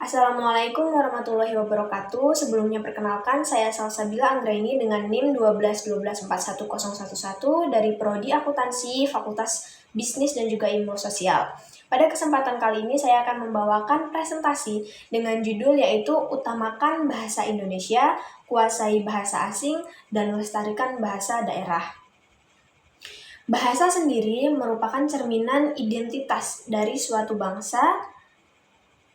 Assalamualaikum warahmatullahi wabarakatuh. Sebelumnya perkenalkan, saya Salsabila Anggraini dengan NIM 12 12 4141011 dari Prodi Akuntansi Fakultas Bisnis dan juga Ilmu Sosial. Pada kesempatan kali ini saya akan membawakan presentasi dengan judul yaitu Utamakan Bahasa Indonesia, Kuasai Bahasa Asing, dan Lestarikan Bahasa Daerah. Bahasa sendiri merupakan cerminan identitas dari suatu bangsa.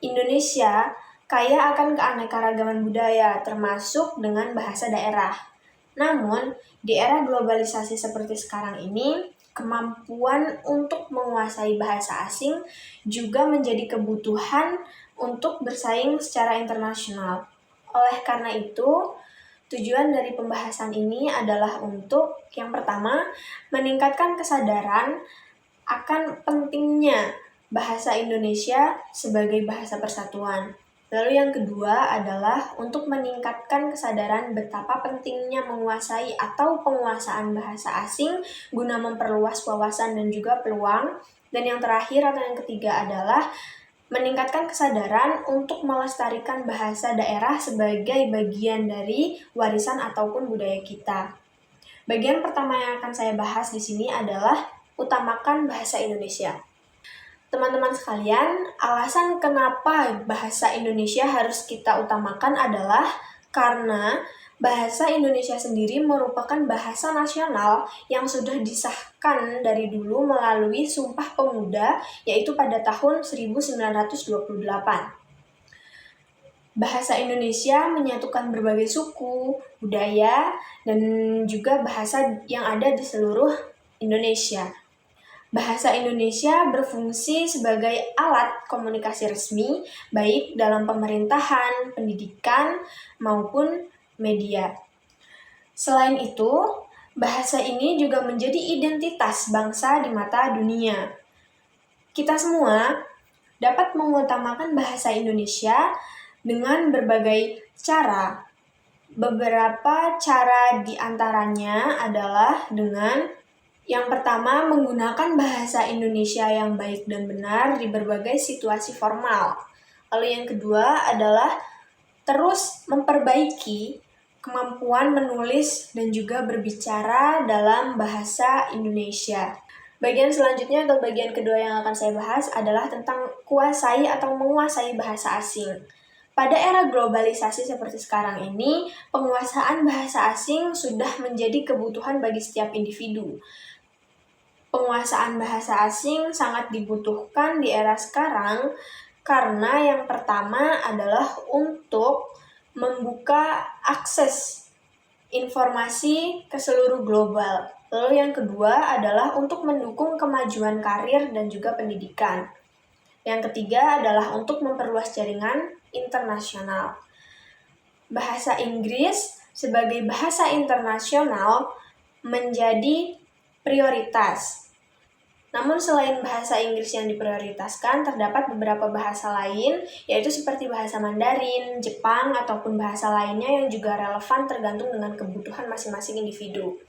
Indonesia kaya akan keanekaragaman budaya, termasuk dengan bahasa daerah. Namun, di era globalisasi seperti sekarang ini, kemampuan untuk menguasai bahasa asing juga menjadi kebutuhan untuk bersaing secara internasional. Oleh karena itu, tujuan dari pembahasan ini adalah untuk, yang pertama, meningkatkan kesadaran akan pentingnya bahasa Indonesia sebagai bahasa persatuan. Lalu yang kedua adalah untuk meningkatkan kesadaran betapa pentingnya menguasai atau penguasaan bahasa asing guna memperluas wawasan dan juga peluang. Dan yang terakhir atau yang ketiga adalah meningkatkan kesadaran untuk melestarikan bahasa daerah sebagai bagian dari warisan ataupun budaya kita. Bagian pertama yang akan saya bahas di sini adalah utamakan bahasa Indonesia. Teman-teman sekalian, alasan kenapa bahasa Indonesia harus kita utamakan adalah karena bahasa Indonesia sendiri merupakan bahasa nasional yang sudah disahkan dari dulu melalui Sumpah Pemuda, yaitu pada tahun 1928. Bahasa Indonesia menyatukan berbagai suku, budaya, dan juga bahasa yang ada di seluruh Indonesia. Bahasa Indonesia berfungsi sebagai alat komunikasi resmi, baik dalam pemerintahan, pendidikan, maupun media. Selain itu, bahasa ini juga menjadi identitas bangsa di mata dunia. Kita semua dapat mengutamakan bahasa Indonesia dengan berbagai cara. Beberapa cara diantaranya adalah dengan yang pertama, menggunakan bahasa Indonesia yang baik dan benar di berbagai situasi formal. Lalu yang kedua adalah terus memperbaiki kemampuan menulis dan juga berbicara dalam bahasa Indonesia. Bagian selanjutnya atau bagian kedua yang akan saya bahas adalah tentang kuasai atau menguasai bahasa asing. Pada era globalisasi seperti sekarang ini, penguasaan bahasa asing sudah menjadi kebutuhan bagi setiap individu. Penguasaan bahasa asing sangat dibutuhkan di era sekarang karena yang pertama adalah untuk membuka akses informasi ke seluruh global. Lalu yang kedua adalah untuk mendukung kemajuan karir dan juga pendidikan. Yang ketiga adalah untuk memperluas jaringan internasional. Bahasa Inggris sebagai bahasa internasional menjadi prioritas. Namun selain bahasa Inggris yang diprioritaskan, terdapat beberapa bahasa lain, yaitu seperti bahasa Mandarin, Jepang, ataupun bahasa lainnya yang juga relevan tergantung dengan kebutuhan masing-masing individu.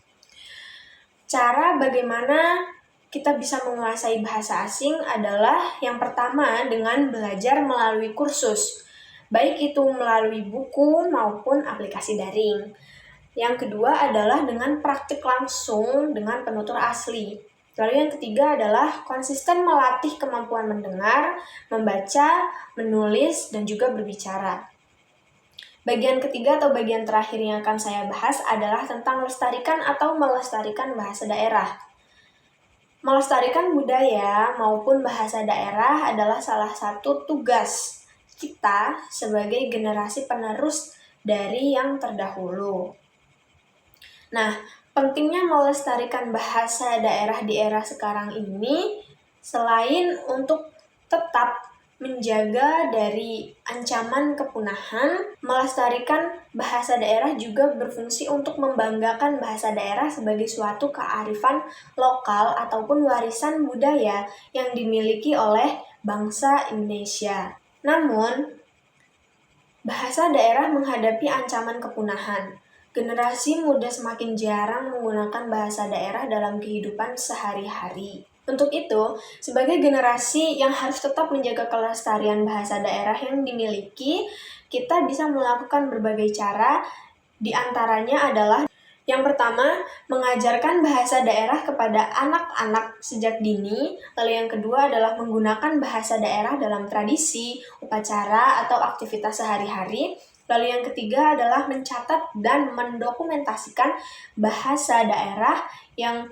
Cara bagaimana kita bisa menguasai bahasa asing adalah yang pertama dengan belajar melalui kursus, baik itu melalui buku maupun aplikasi daring. Yang kedua adalah dengan praktik langsung dengan penutur asli. Lalu yang ketiga adalah konsisten melatih kemampuan mendengar, membaca, menulis, dan juga berbicara. Bagian ketiga atau bagian terakhir yang akan saya bahas adalah tentang lestarikan atau melestarikan bahasa daerah. Melestarikan budaya maupun bahasa daerah adalah salah satu tugas kita sebagai generasi penerus dari yang terdahulu. Nah, pentingnya melestarikan bahasa daerah di era sekarang ini, selain untuk tetap menjaga dari ancaman kepunahan, melestarikan bahasa daerah juga berfungsi untuk membanggakan bahasa daerah sebagai suatu kearifan lokal ataupun warisan budaya yang dimiliki oleh bangsa Indonesia. Namun, bahasa daerah menghadapi ancaman kepunahan. Generasi muda semakin jarang menggunakan bahasa daerah dalam kehidupan sehari-hari. Untuk itu, sebagai generasi yang harus tetap menjaga kelestarian bahasa daerah yang dimiliki, kita bisa melakukan berbagai cara, di antaranya adalah yang pertama, mengajarkan bahasa daerah kepada anak-anak sejak dini. Lalu yang kedua adalah menggunakan bahasa daerah dalam tradisi, upacara, atau aktivitas sehari-hari. Lalu yang ketiga adalah mencatat dan mendokumentasikan bahasa daerah yang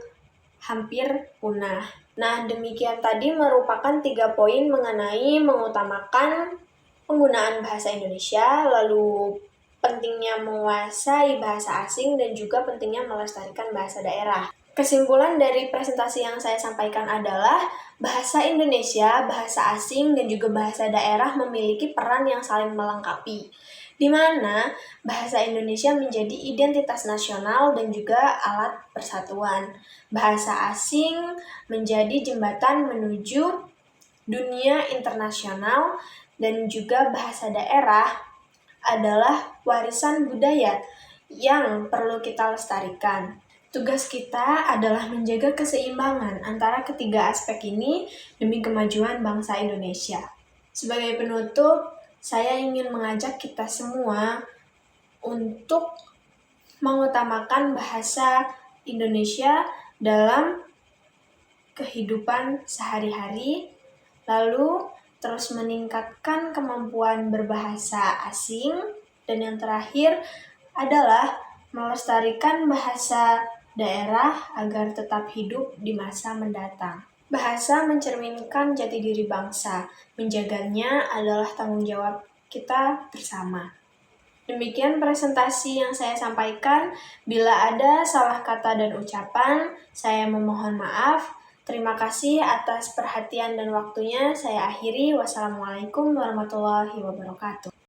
hampir punah. Nah, demikian tadi merupakan 3 poin mengenai mengutamakan penggunaan bahasa Indonesia, lalu pentingnya menguasai bahasa asing, dan juga pentingnya melestarikan bahasa daerah. Kesimpulan dari presentasi yang saya sampaikan adalah bahasa Indonesia, bahasa asing, dan juga bahasa daerah memiliki peran yang saling melengkapi, di mana bahasa Indonesia menjadi identitas nasional dan juga alat persatuan. Bahasa asing menjadi jembatan menuju dunia internasional, dan juga bahasa daerah adalah warisan budaya yang perlu kita lestarikan. Tugas kita adalah menjaga keseimbangan antara ketiga aspek ini demi kemajuan bangsa Indonesia. Sebagai penutup, saya ingin mengajak kita semua untuk mengutamakan bahasa Indonesia dalam kehidupan sehari-hari, lalu terus meningkatkan kemampuan berbahasa asing, dan yang terakhir adalah melestarikan bahasa daerah agar tetap hidup di masa mendatang. Bahasa mencerminkan jati diri bangsa, menjaganya adalah tanggung jawab kita bersama. Demikian presentasi yang saya sampaikan. Bila ada salah kata dan ucapan, saya memohon maaf. Terima kasih atas perhatian dan waktunya. Saya akhiri. Wassalamualaikum warahmatullahi wabarakatuh.